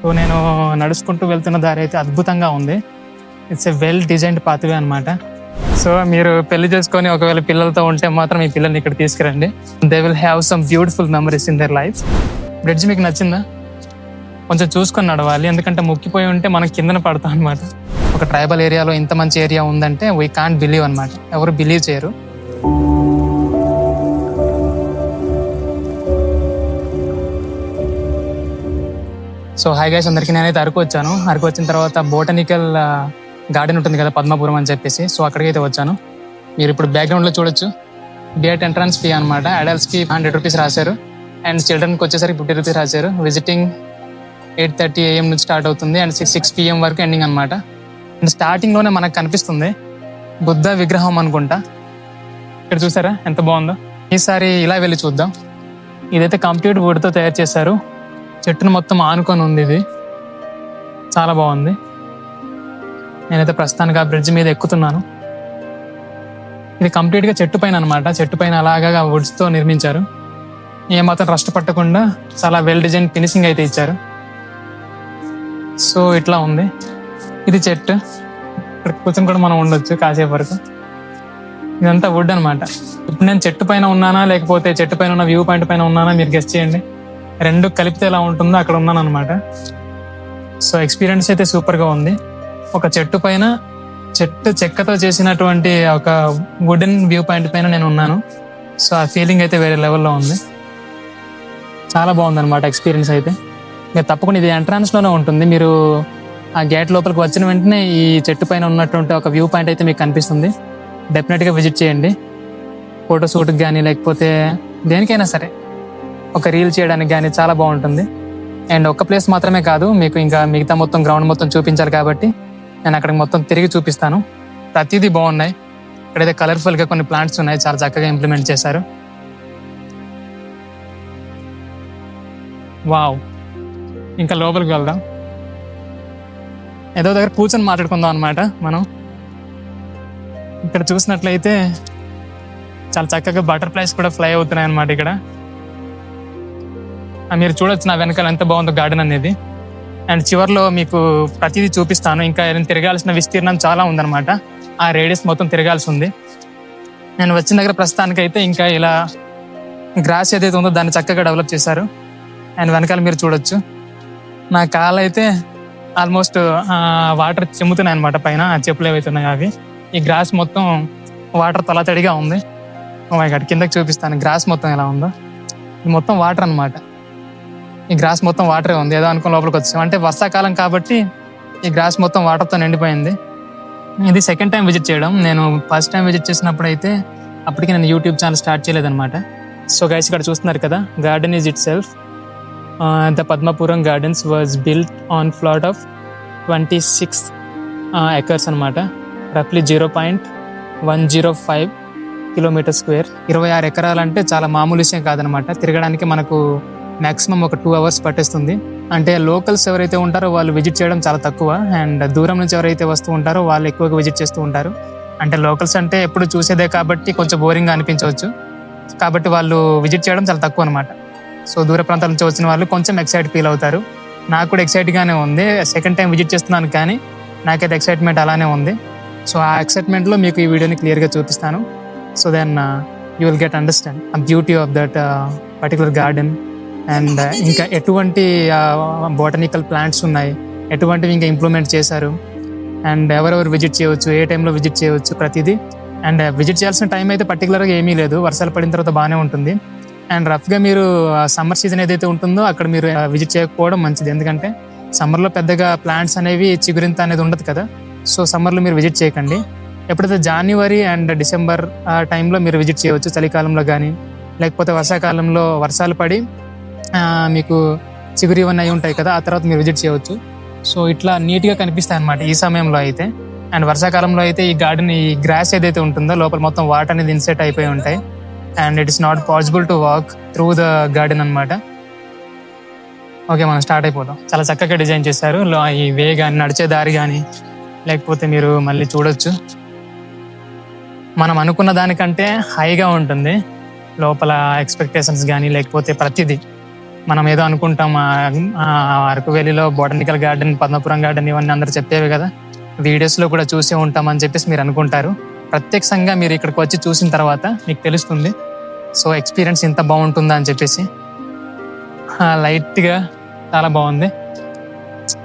So నేను నడుచుకుంటూ వెళ్తున్న దారి అయితే అద్భుతంగా ఉంది. It's a well designed pathway అనమాట. సో మీరు పెళ్లి చేసుకొని ఒకవేళ పిల్లలతో ఉంటే మాత్రం ఈ పిల్లల్ని ఇక్కడ తీసుకురండి. They will have some beautiful memories in their life. Bridge మీకు నచ్చిందా? కొంచెం చూసుకొని నడవాలి, ఎందుకంటే ముక్కిపోయి ఉంటే మనకి కిందన పడతాం అనమాట. ఒక ట్రైబల్ ఏరియాలో ఇంత మంచి ఏరియా ఉందంటే వీ కాంట్ బిలీవ్ అనమాట. ఎవరు బిలీవ్ చేయరు. సో హాయ్ గైస్, అందరికీ నేనైతే అరకు వచ్చాను. అరకు వచ్చిన తర్వాత బోటనికల్ గార్డెన్ ఉంటుంది కదా, పద్మపురం అని చెప్పేసి, సో అక్కడికైతే వచ్చాను. మీరు ఇప్పుడు బ్యాక్గ్రౌండ్లో చూడొచ్చు, గేట్ ఎంట్రన్స్ ఫీ అనమాట. అడల్ట్స్కి 100 రూపీస్ రాశారు అండ్ చిల్డ్రన్కి వచ్చేసరికి 50 రూపీస్ రాశారు. విజిటింగ్ 8:30 AM నుంచి స్టార్ట్ అవుతుంది అండ్ 6 PM వరకు ఎండింగ్ అనమాట. అండ్ స్టార్టింగ్లోనే మనకు కనిపిస్తుంది బుద్ధ విగ్రహం అనుకుంటా. ఇక్కడ చూసారా ఎంత బాగుందో. ఈసారి ఇలా వెళ్ళి చూద్దాం. ఇదైతే కంప్లీట్ వుడ్తో తయారు చేశారు. చెట్టును మొత్తం ఆనుకొని ఉంది. ఇది చాలా బాగుంది. నేనైతే ప్రస్తుతానికి ఆ బ్రిడ్జ్ మీద ఎక్కుతున్నాను. ఇది కంప్లీట్గా చెట్టు పైన అనమాట. చెట్టు పైన అలాగా వుడ్స్తో నిర్మించారు. ఏమాత్రం రస్ట్ పట్టకుండా చాలా వెల్ డిజైన్ ఫినిషింగ్ అయితే ఇచ్చారు. సో ఇట్లా ఉంది. ఇది చెట్టు. ఇక్కడ కూర్చొని కూడా మనం ఉండొచ్చు కాసేపు వరకు. ఇదంతా వుడ్ అనమాట. ఇప్పుడు నేను చెట్టు పైన ఉన్నానా లేకపోతే చెట్టు పైన ఉన్న వ్యూ పాయింట్ పైన ఉన్నానా మీరు గెస్ చేయండి. రెండు కలిపితే ఎలా ఉంటుందో అక్కడ ఉన్నాను అనమాట. సో ఎక్స్పీరియన్స్ అయితే సూపర్గా ఉంది. ఒక చెట్టు పైన చెట్టు చెక్కతో చేసినటువంటి ఒక వుడెన్ వ్యూ పాయింట్ పైన నేను ఉన్నాను. సో ఆ ఫీలింగ్ అయితే వేరే లెవెల్లో ఉంది. చాలా బాగుంది అనమాట ఎక్స్పీరియన్స్ అయితే. మీరు తప్పకుండా ఇది ఎంట్రన్స్లోనే ఉంటుంది. మీరు ఆ గేట్ లోపలికి వచ్చిన వెంటనే ఈ చెట్టు పైన ఉన్నటువంటి ఒక వ్యూ పాయింట్ అయితే మీకు కనిపిస్తుంది. డెఫినెట్గా విజిట్ చేయండి. ఫోటో షూట్కి కానీ లేకపోతే దేనికైనా సరే, ఒక రీల్ చేయడానికి కానీ చాలా బాగుంటుంది. అండ్ ఒక ప్లేస్ మాత్రమే కాదు, మీకు ఇంకా మిగతా మొత్తం గ్రౌండ్ మొత్తం చూపించాలి కాబట్టి నేను అక్కడికి మొత్తం తిరిగి చూపిస్తాను. ప్రతిదీ బాగున్నాయి. ఇక్కడైతే కలర్ఫుల్గా కొన్ని ప్లాంట్స్ ఉన్నాయి, చాలా చక్కగా ఇంప్లిమెంట్ చేశారు. వావ్. ఇంకా లోపలికి వెళ్దాం. ఏదో దగ్గర కూర్చొని మాట్లాడుకుందాం అనమాట మనం. ఇక్కడ చూసినట్లయితే చాలా చక్కగా బటర్ఫ్లైస్ కూడా ఫ్లై అవుతున్నాయి అన్నమాట ఇక్కడ. మీరు చూడొచ్చు నా వెనకాల ఎంత బాగుందో గార్డెన్ అనేది. అండ్ చివర్లో మీకు ప్రతిదీ చూపిస్తాను. ఇంకా తిరగాల్సిన విస్తీర్ణం చాలా ఉందన్నమాట. ఆ రేడియస్ మొత్తం తిరగాల్సి ఉంది. నేను వచ్చిన దగ్గర ప్రస్తుతానికి అయితే ఇంకా ఇలా గ్రాస్ ఏదైతే ఉందో దాన్ని చక్కగా డెవలప్ చేశారు. అండ్ వెనకాల మీరు చూడొచ్చు నా కాళ్ళు అయితే ఆల్మోస్ట్ వాటర్ చెమ్ముతున్నాయి అనమాట పైన. చెప్పులు ఏవైతే ఉన్నాయో అవి. ఈ గ్రాస్ మొత్తం వాటర్ తలతడిగా ఉంది. ఇక్కడ కిందకి చూపిస్తాను గ్రాస్ మొత్తం ఎలా ఉందో. ఇది మొత్తం వాటర్ అనమాట. ఈ గ్రాస్ మొత్తం వాటరే ఉంది. ఏదో అనుకుని లోపలికి వచ్చాం. అంటే వర్షాకాలం కాబట్టి ఈ గ్రాస్ మొత్తం వాటర్తో నిండిపోయింది. ఇది సెకండ్ టైం విజిట్ చేయడం. నేను ఫస్ట్ టైం విజిట్ చేసినప్పుడు అయితే అప్పటికి నేను యూట్యూబ్ ఛానల్ స్టార్ట్ చేయలేదన్నమాట. సో గైస్, ఇక్కడ చూస్తున్నారు కదా, garden is itself. The Padmapuram gardens was built on plot of 26 acres అనమాట. రఫ్లీ 0.105 కిలోమీటర్ స్క్వేర్. 26 ఎకరాలు అంటే చాలా మామూలు విషయం కాదనమాట. తిరగడానికి మనకు మ్యాక్సిమం ఒక 2 hours పట్టేస్తుంది. అంటే లోకల్స్ ఎవరైతే ఉంటారో వాళ్ళు విజిట్ చేయడం చాలా తక్కువ. అండ్ దూరం నుంచి ఎవరైతే వస్తూ ఉంటారో వాళ్ళు ఎక్కువగా విజిట్ చేస్తూ ఉంటారు. అంటే లోకల్స్ అంటే ఎప్పుడు చూసేదే కాబట్టి కొంచెం బోరింగ్గా అనిపించవచ్చు. కాబట్టి వాళ్ళు విజిట్ చేయడం చాలా తక్కువ అనమాట. సో దూర ప్రాంతాల నుంచి వచ్చిన వాళ్ళు కొంచెం ఎక్సైట్ ఫీల్ అవుతారు. నాకు కూడా ఎక్సైట్గానే ఉంది. సెకండ్ టైం విజిట్ చేస్తున్నాను కానీ నాకైతే ఎక్సైట్మెంట్ అలానే ఉంది. సో ఆ ఎక్సైట్మెంట్లో మీకు ఈ వీడియోని క్లియర్గా చూపిస్తాను. So then you will get understand the beauty of that particular garden. And ఇంకా ఎటువంటి బొటానికల్ ప్లాంట్స్ ఉన్నాయి, ఎటువంటివి ఇంకా ఇంప్రూవ్మెంట్ చేశారు, అండ్ ఎవరెవరు విజిట్ చేయవచ్చు, ఏ టైంలో విజిట్ చేయవచ్చు, ప్రతిదీ. అండ్ విజిట్ చేయాల్సిన టైం అయితే పర్టికులర్గా ఏమీ లేదు. వర్షాలు పడిన తర్వాత బాగానే ఉంటుంది. అండ్ రఫ్గా మీరు సమ్మర్ సీజన్ ఏదైతే ఉంటుందో అక్కడ మీరు విజిట్ చేయకపోవడం మంచిది. ఎందుకంటే సమ్మర్లో పెద్దగా ప్లాంట్స్ అనేవి చిగురింత అనేది ఉండదు కదా. సో సమ్మర్లో మీరు విజిట్ చేయకండి. ఎప్పుడైతే జనవరి అండ్ డిసెంబర్ ఆ టైంలో మీరు విజిట్ చేయవచ్చు, చలికాలంలో కానీ లేకపోతే వర్షాకాలంలో వర్షాలు పడి మీకు చిగురు ఇవన్నీ అయి ఉంటాయి కదా, ఆ తర్వాత మీరు విజిట్ చేయవచ్చు. సో ఇట్లా నీట్గా కనిపిస్తాయి అన్నమాట ఈ సమయంలో అయితే. అండ్ వర్షాకాలంలో అయితే ఈ గార్డెన్, ఈ గ్రాస్ ఏదైతే ఉంటుందో లోపల మొత్తం వాటర్ అనేది ఇన్సెట్ అయిపోయి ఉంటాయి. And it is not possible to walk through the garden అనమాట. ఓకే, మనం స్టార్ట్ అయిపోతాం. చాలా చక్కగా డిజైన్ చేశారు. ఈ వే కానీ, నడిచే దారి కానీ, లేకపోతే మీరు మళ్ళీ చూడొచ్చు, మనం అనుకున్న దానికంటే హైగా ఉంటుంది లోపల. ఎక్స్పెక్టేషన్స్ కానీ లేకపోతే ప్రతిదీ మనం ఏదో అనుకుంటాం అరకు వ్యాలీలో బొటానికల్ గార్డెన్, పద్మపురం గార్డెన్ ఇవన్నీ అందరూ చెప్పేవి కదా, వీడియోస్లో కూడా చూసే ఉంటామని చెప్పేసి మీరు అనుకుంటారు. ప్రత్యక్షంగా మీరు ఇక్కడికి వచ్చి చూసిన తర్వాత మీకు తెలుస్తుంది సో ఎక్స్పీరియన్స్ ఇంత బాగుంటుందా అని చెప్పేసి. లైట్గా చాలా బాగుంది.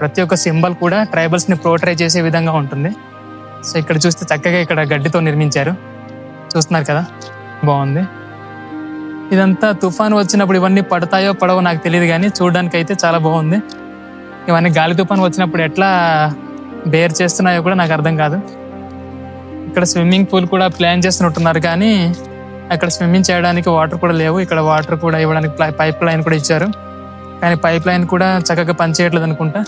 ప్రతి ఒక్క సింబల్ కూడా ట్రైబల్స్ని పోర్ట్రే చేసే విధంగా ఉంటుంది. సో ఇక్కడ చూస్తే చక్కగా ఇక్కడ గడ్డితో నిర్మించారు, చూస్తున్నారు కదా, బాగుంది. ఇదంతా తుఫాను వచ్చినప్పుడు ఇవన్నీ పడతాయో పడవో నాకు తెలియదు, కానీ చూడడానికి అయితే చాలా బాగుంది. ఇవన్నీ గాలి తుఫాను వచ్చినప్పుడు ఎట్లా బేర్ చేస్తున్నాయో కూడా నాకు అర్థం కాదు. ఇక్కడ స్విమ్మింగ్ పూల్ కూడా ప్లాన్ చేస్తున్నట్టున్నారు, కానీ అక్కడ స్విమ్మింగ్ చేయడానికి వాటర్ కూడా లేవు. ఇక్కడ వాటర్ కూడా ఇవ్వడానికి పైప్ లైన్ కూడా ఇచ్చారు, కానీ పైప్ లైన్ కూడా చక్కగా పనిచేయట్లేదు అనుకుంటా.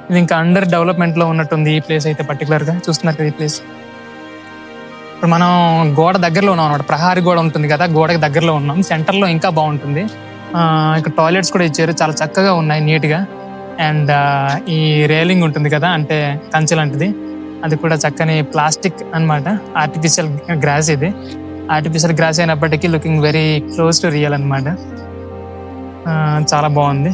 ఇది ఇంకా అండర్ డెవలప్మెంట్లో ఉన్నట్టుంది ఈ ప్లేస్ అయితే. పర్టికులర్గా చూస్తున్నారు కదా ఈ ప్లేస్. ఇప్పుడు మనం గోడ దగ్గరలో ఉన్నాం అనమాట, ప్రహారీ గోడ ఉంటుంది కదా, గోడకి దగ్గరలో ఉన్నాం. సెంటర్లో ఇంకా బాగుంటుంది. ఇక్కడ టాయిలెట్స్ కూడా ఇచ్చారు, చాలా చక్కగా ఉన్నాయి, నీట్గా. అండ్ ఈ రేలింగ్ ఉంటుంది కదా, అంటే కంచె లాంటిది, అది కూడా చక్కని ప్లాస్టిక్ అన్నమాట. ఆర్టిఫిషియల్ గ్రాస్, ఇది ఆర్టిఫిషియల్ గ్రాస్ అయినప్పటికీ looking very close to real అనమాట. చాలా బాగుంది.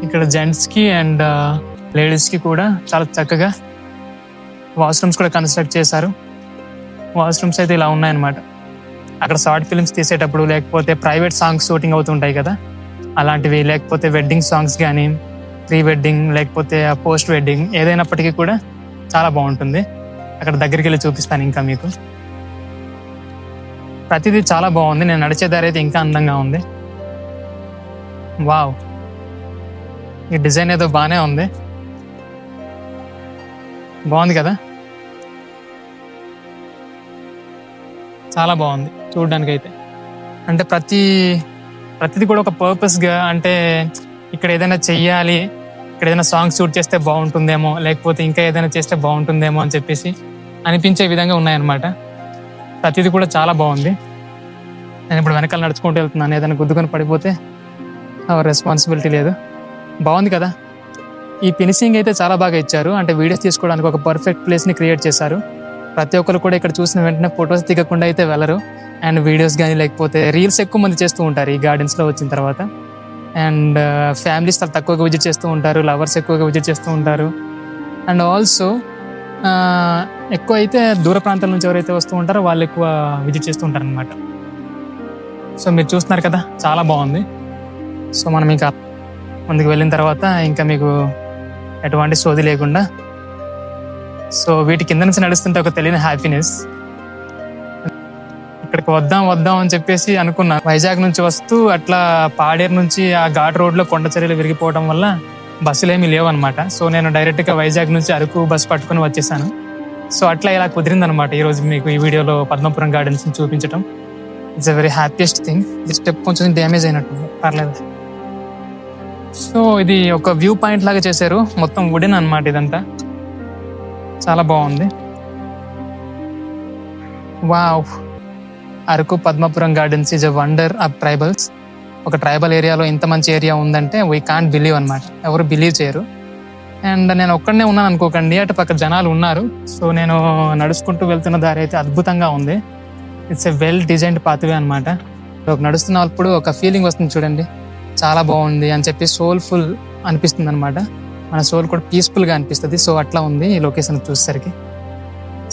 ఇక్కడ జెంట్స్కి అండ్ లేడీస్కి కూడా చాలా చక్కగా వాష్రూమ్స్ కూడా కన్స్ట్రక్ట్ చేశారు. వాష్రూమ్స్ అయితే ఇలా ఉన్నాయన్నమాట. అక్కడ షార్ట్ ఫిల్మ్స్ తీసేటప్పుడు, లేకపోతే ప్రైవేట్ సాంగ్స్ షూటింగ్ అవుతుంటాయి కదా, అలాంటివి, లేకపోతే వెడ్డింగ్ సాంగ్స్ కానీ, ప్రీ వెడ్డింగ్, లేకపోతే పోస్ట్ వెడ్డింగ్, ఏదైనప్పటికీ కూడా చాలా బాగుంటుంది. అక్కడ దగ్గరికి వెళ్ళి చూపిస్తాను ఇంకా మీకు. ప్రతిదీ చాలా బాగుంది. నేను నడిచే దారి అయితే ఇంకా అందంగా ఉంది. వావ్, ఈ డిజైన్ ఏదో బాగానే ఉంది, బాగుంది కదా, చాలా బాగుంది చూడడానికి అయితే. అంటే ప్రతిదీ కూడా ఒక పర్పస్గా, అంటే ఇక్కడ ఏదైనా చెయ్యాలి, ఇక్కడ ఏదైనా సాంగ్ షూట్ చేస్తే బాగుంటుందేమో, లేకపోతే ఇంకా ఏదైనా చేస్తే బాగుంటుందేమో అని చెప్పేసి అనిపించే విధంగా ఉన్నాయన్నమాట. ప్రతిదీ కూడా చాలా బాగుంది. నేను ఇప్పుడు వెనకాల నడుచుకుంటూ వెళ్తున్నాను, ఏదైనా గుద్దుకొని పడిపోతే రెస్పాన్సిబిలిటీ లేదు. బాగుంది కదా. ఈ ఫినిషింగ్ అయితే చాలా బాగా ఇచ్చారు. అంటే వీడియోస్ తీసుకోవడానికి ఒక పర్ఫెక్ట్ ప్లేస్ని క్రియేట్ చేశారు. ప్రతి ఒక్కరు కూడా ఇక్కడ చూసిన వెంటనే ఫొటోస్ దిగకుండా అయితే వెళ్ళరు. అండ్ వీడియోస్ కానీ, లేకపోతే రీల్స్ ఎక్కువ మంది చేస్తూ ఉంటారు ఈ గార్డెన్స్లో వచ్చిన తర్వాత. అండ్ ఫ్యామిలీస్ చాలా తక్కువగా విజిట్ చేస్తూ ఉంటారు, లవర్స్ ఎక్కువగా విజిట్ చేస్తూ ఉంటారు. అండ్ ఆల్సో ఎక్కువ అయితే దూర ప్రాంతాల నుంచి ఎవరైతే వస్తూ ఉంటారో వాళ్ళు ఎక్కువ విజిట్ చేస్తూ ఉంటారు అనమాట. సో మీరు చూస్తున్నారు కదా, చాలా బాగుంది. సో మనం ఇంకా ముందుకు వెళ్ళిన తర్వాత ఇంకా మీకు ఎటువంటి సోది లేకుండా, సో వీటి కింద నుంచి నడుస్తుంటే ఒక తెలియని హ్యాపీనెస్. ఇక్కడికి వద్దాం అని చెప్పేసి అనుకున్నాను. వైజాగ్ నుంచి వస్తూ అట్లా పాడేరు నుంచి ఆ ఘాట్ రోడ్లో కొండ చర్యలు విరిగిపోవడం వల్ల బస్సులు ఏమీ లేవు అనమాట. సో నేను డైరెక్ట్గా వైజాగ్ నుంచి అరకు బస్సు పట్టుకొని వచ్చేసాను. సో అట్లా ఇలా కుదిరిందనమాట ఈరోజు మీకు ఈ వీడియోలో పద్మపురం గార్డెన్స్ని చూపించడం. It's a very happiest thing. ఈ స్టెప్ కొంచెం డ్యామేజ్ అయినట్టు, పర్లేదు. సో ఇది ఒక వ్యూ పాయింట్ లాగా చేశారు, మొత్తం వుడెన్ అనమాట ఇదంతా, చాలా బాగుంది. Wow, Araku Padmapuram gardens is a wonder of tribals. ఒక ట్రైబల్ ఏరియాలో ఇంత మంచి ఏరియా ఉందంటే వీ కాంట్ బిలీవ్ అనమాట, ఎవరు బిలీవ్ చేయరు. అండ్ నేను ఒక్కడనే ఉన్నాను అనుకోకండి, అటు పక్క జనాలు ఉన్నారు. సో నేను నడుచుకుంటూ వెళ్తున్న దారి అయితే అద్భుతంగా ఉంది. It's a well designed pathway అనమాట. నడుస్తున్నప్పుడు ఒక ఫీలింగ్ వస్తుంది చూడండి, చాలా బాగుంది అని చెప్పి, సోల్ఫుల్ అనిపిస్తుంది అనమాట. మన సోల్ కూడా పీస్ఫుల్గా అనిపిస్తుంది. సో అట్లా ఉంది ఈ లొకేషన్ చూసేసరికి.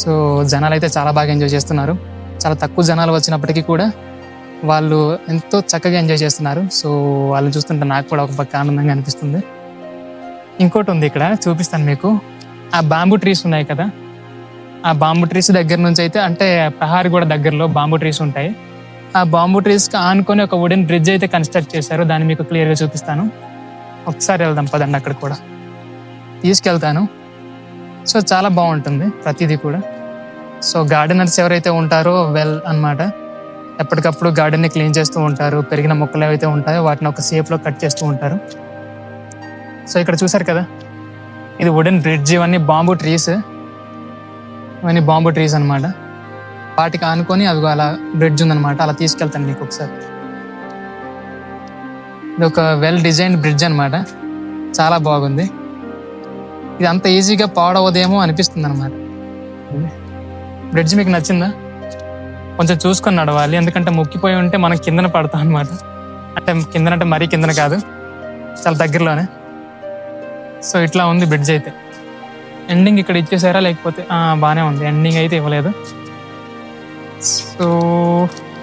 సో జనాలు అయితే చాలా బాగా ఎంజాయ్ చేస్తున్నారు. చాలా తక్కువ జనాలు వచ్చినప్పటికీ కూడా వాళ్ళు ఎంతో చక్కగా ఎంజాయ్ చేస్తున్నారు. సో వాళ్ళని చూస్తుంటే నాకు కూడా ఒక పక్క ఆనందంగా అనిపిస్తుంది. ఇంకోటి ఉంది ఇక్కడ, చూపిస్తాను మీకు. ఆ బాంబూ ట్రీస్ ఉన్నాయి కదా, ఆ బాంబూ ట్రీస్ దగ్గర నుంచి అయితే, అంటే ప్రహారీ కూడా దగ్గరలో బాంబూ ట్రీస్ ఉంటాయి. ఆ బాంబూ ట్రీస్కి ఆనుకొని ఒక వుడెన్ బ్రిడ్జ్ అయితే కన్స్ట్రక్ట్ చేశారు. దాన్ని మీకు క్లియర్గా చూపిస్తాను. ఒకసారి వెళ్దాం పదండి, అక్కడ కూడా తీసుకెళ్తాను. సో చాలా బాగుంటుంది ప్రతిదీ కూడా. సో గార్డెనర్స్ ఎవరైతే ఉంటారో వెల్ అన్నమాట, ఎప్పటికప్పుడు గార్డెన్ని క్లీన్ చేస్తూ ఉంటారు. పెరిగిన మొక్కలు ఏవైతే ఉంటాయో వాటిని ఒక షేప్లో కట్ చేస్తూ ఉంటారు. సో ఇక్కడ చూసారు కదా, ఇది వుడెన్ బ్రిడ్జ్. ఇవన్నీ బాంబూ ట్రీస్, ఇవన్నీ బాంబూ ట్రీస్ అనమాట. వాటికి ఆనుకొని అవి అలా బ్రిడ్జ్ ఉందన్నమాట. అలా తీసుకెళ్తాను మీకు ఒకసారి. ఇది ఒక వెల్ డిజైన్డ్ బ్రిడ్జ్ అనమాట, చాలా బాగుంది. ఇది అంత ఈజీగా పాడవదేమో అనిపిస్తుంది అనమాట. బ్రిడ్జ్ మీకు నచ్చిందా? కొంచెం చూసుకొని నడవాలి, ఎందుకంటే మొక్కిపోయి ఉంటే మనం కిందన పడతాం అనమాట. అంటే కిందనంటే మరీ కిందన కాదు, చాలా దగ్గరలోనే. సో ఇట్లా ఉంది బ్రిడ్జ్ అయితే. ఎండింగ్ ఇక్కడ ఇచ్చేసారా లేకపోతే బాగానే ఉంది, ఎండింగ్ అయితే ఇవ్వలేదు. సో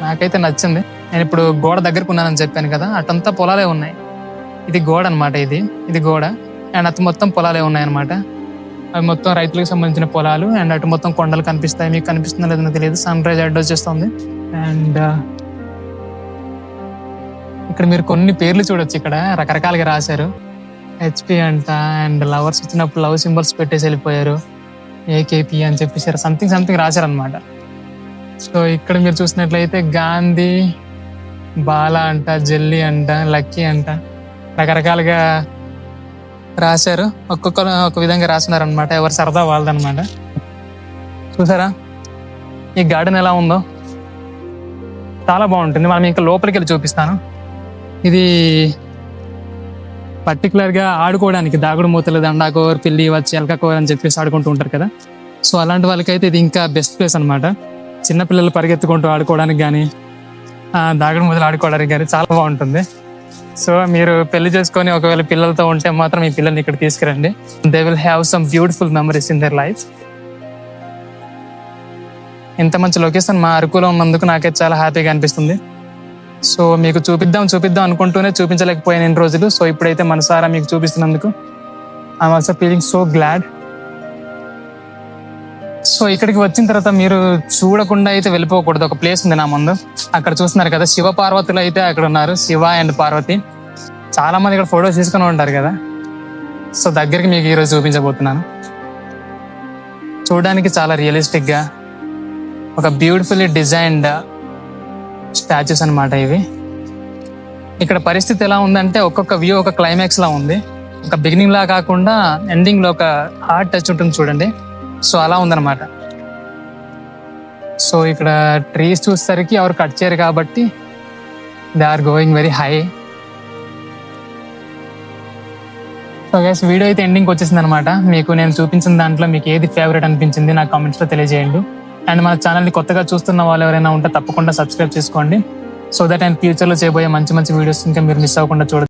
నాకైతే నచ్చింది. నేను ఇప్పుడు గోడ దగ్గరకు ఉన్నానని చెప్పాను కదా, అటంతా పొలాలే ఉన్నాయి. ఇది గోడ అనమాట, ఇది గోడ, అండ్ అటు మొత్తం పొలాలే ఉన్నాయి అనమాట. అవి మొత్తం రైతులకు సంబంధించిన పొలాలు, అండ్ అటు మొత్తం కొండలు కనిపిస్తాయి. మీకు కనిపిస్తుందో లేదో నాకు తెలియదు, సన్ రైజ్ అడ్డు వచ్చేస్తుంది. అండ్ ఇక్కడ మీరు కొన్ని పేర్లు చూడొచ్చు, ఇక్కడ రకరకాలుగా రాశారు. హెచ్పి అంట, అండ్ లవర్స్ వచ్చినప్పుడు లవ్ సింబల్స్ పెట్టేసి వెళ్ళిపోయారు, ఏకేపీ అని చెప్పేసారు, సంథింగ్ రాశారనమాట. సో ఇక్కడ మీరు చూసినట్లయితే గాంధీ, బాల అంట, జెల్లీ అంట, లక్కీ అంట, రకరకాలుగా రాశారు. ఒక్కొక్కరు ఒక విధంగా రాసినారు అనమాట, ఎవరు సరదా వాళ్ళదనమాట. చూసారా ఈ గార్డెన్ ఎలా ఉందో, చాలా బాగుంటుంది. మనం ఇంకా లోపలికి వెళ్ళి చూపిస్తాను. ఇది పర్టికులర్గా ఆడుకోవడానికి, దాగుడు మూతలు, దండాకోర్, పిల్లి వచ్చి ఎలకకోర్ అని చెప్పేసి ఆడుకుంటూ ఉంటారు కదా. సో అలాంటి వాళ్ళకైతే ఇది ఇంకా బెస్ట్ ప్లేస్ అనమాట. చిన్నపిల్లలు పరిగెత్తుకుంటూ ఆడుకోవడానికి కానీ, దాగుడు మూతలు ఆడుకోవడానికి కానీ చాలా బాగుంటుంది. సో మీరు పెళ్లి చేసుకొని ఒకవేళ పిల్లలతో ఉంటే మాత్రం మీ పిల్లల్ని ఇక్కడ తీసుకురండి. They will have some beautiful memories in their life. ఇంత మంచి లొకేషన్ మా అరకులో ఉన్నందుకు నాకైతే చాలా హ్యాపీగా అనిపిస్తుంది. సో మీకు చూపిద్దాం అనుకుంటూనే చూపించలేకపోయాను ఇన్ని రోజులు. సో ఇప్పుడైతే మనసారా మీకు చూపిస్తున్నందుకు I'm also feeling so glad. So ఇక్కడికి వచ్చిన తర్వాత మీరు చూడకుండా అయితే వెళ్ళిపోకూడదు. ఒక ప్లేస్ ఉంది నా ముందు, అక్కడ చూస్తున్నారు కదా, శివ పార్వతులు అయితే అక్కడ ఉన్నారు, శివ అండ్ పార్వతి. చాలా మంది ఇక్కడ ఫొటోస్ తీసుకుని ఉంటారు కదా. సో దగ్గరికి మీకు ఈరోజు చూపించబోతున్నాను. చూడడానికి చాలా రియలిస్టిక్ గా ఒక బ్యూటిఫుల్లీ డిజైన్డ్ స్టాచ్యూస్ అనమాట ఇవి. ఇక్కడ పరిస్థితి ఎలా ఉందంటే ఒక్కొక్క వ్యూ ఒక క్లైమాక్స్ లా ఉంది. ఒక బిగినింగ్ లా కాకుండా ఎండింగ్ లో ఒక హార్ట్ టచ్ ఉంటుంది చూడండి. సో అలా ఉందన్నమాట. సో ఇక్కడ ట్రీస్ చూసేసరికి ఎవరు కట్ చేయరు కాబట్టి they are going very high. So guys video అయితే ఎండింగ్ వచ్చేసింది అనమాట. మీకు నేను చూపించిన దాంట్లో మీకు ఏది ఫేవరెట్ అనిపించింది నాకు కామెంట్స్లో తెలియజేయండి. అండ్ మన ఛానల్ని కొత్తగా చూస్తున్న వాళ్ళు ఎవరైనా ఉంటే తప్పకుండా సబ్స్క్రైబ్ చేసుకోండి. సో దట్ అండ్ ఫ్యూచర్లో చేయబోయే మంచి వీడియోస్ ఇంకా మీరు మిస్ అవ్వకుండా చూడొచ్చు.